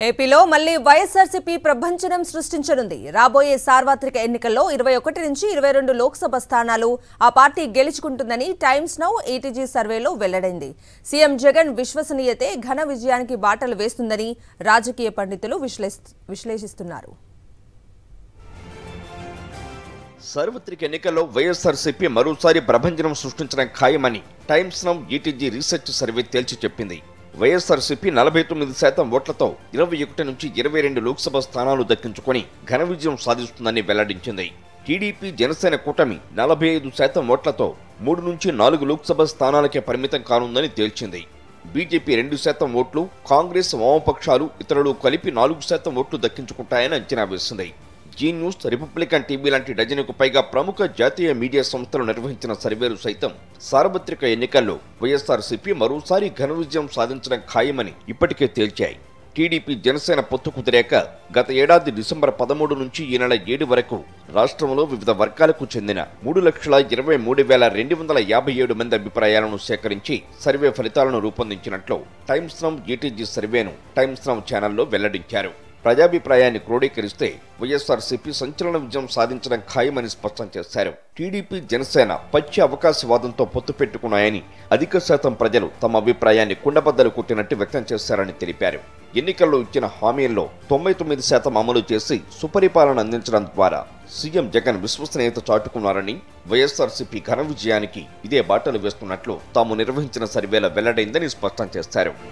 ఏపీలో మళ్లీ వైఎస్ఆర్సీపీ ప్రభంజనం సృష్టించనుంది. రాబోయే సార్వత్రిక ఎన్నికల్లో 21 నుంచి 22 లోక్సభ స్థానాలు ఆ పార్టీ గెలుచుకుంటుందని టైమ్స్ నౌ ఈటీజీ సర్వేలో వెల్లడైంది. సీఎం జగన్ విశ్వసనీయతే ఘన విజయానికి బాటలు వేస్తుందని రాజకీయ పండితులు విశ్లేషిస్తున్నారు. సార్వత్రిక ఎన్నికల్లో వైఎస్ఆర్సీపీ మరోసారి ప్రభంజనం సృష్టించడం ఖాయమని times now ETG research survey తేల్చి చెప్పింది. వైఎస్ఆర్సీపీ 49% ఓట్లతో 21 నుంచి 22 లోక్సభ స్థానాలు దక్కించుకొని ఘన విజయం సాధిస్తుందని వెల్లడించింది. టీడీపీ జనసేన కూటమి 45% ఓట్లతో 3 నుంచి 4 లోక్సభ స్థానాలకే పరిమితం కానుందని తేల్చింది. బీజేపీ 2% ఓట్లు, కాంగ్రెస్, వామపక్షాలు ఇతరులు కలిపి 4% ఓట్లు దక్కించుకుంటాయని అంచనా వేసింది. జీ న్యూస్, రిపబ్లికన్ టీవీ లాంటి డజనుకు పైగా ప్రముఖ జాతీయ మీడియా సంస్థలు నిర్వహించిన సర్వేలు సైతం సార్వత్రిక ఎన్నికల్లో వైఎస్ఆర్సీపీ మరోసారి ఘన విజయం సాధించడం ఖాయమని ఇప్పటికే తేల్చాయి. టీడీపీ జనసేన పొత్తు కుదిరాక గత ఏడాది డిసెంబర్ 13 నుంచి ఈ నెల 7 వరకు రాష్ట్రంలో వివిధ వర్గాలకు చెందిన 3,23,257 మంది అభిప్రాయాలను సేకరించి సర్వే ఫలితాలను రూపొందించినట్లు టైమ్స్ నౌ ఈటీజీ సర్వేను టైమ్స్ నౌ ఛానల్లో వెల్లడించారు. ప్రజాభిప్రాయాన్ని క్రోడీకరిస్తే వైఎస్ఆర్సీపీ సంచలన విజయం సాధించడం ఖాయమని స్పష్టం చేశారు. టీడీపీ జనసేన పచ్చి అవకాశవాదంతో పొత్తు పెట్టుకున్నాయని అధిక శాతం ప్రజలు తమ అభిప్రాయాన్ని కుండబద్దలు కొట్టినట్టు వ్యక్తం చేశారని తెలిపారు. ఎన్నికల్లో ఇచ్చిన హామీల్లో 99% అమలు చేసి సుపరిపాలన అందించడం ద్వారా సీఎం జగన్ విశ్వసనీయత చాటుకున్నారని, వైఎస్ఆర్సీపీ ఘన విజయానికి ఇదే బాటలు వేస్తున్నట్లు తాము నిర్వహించిన సర్వేలో వెల్లడైందని స్పష్టం చేశారు.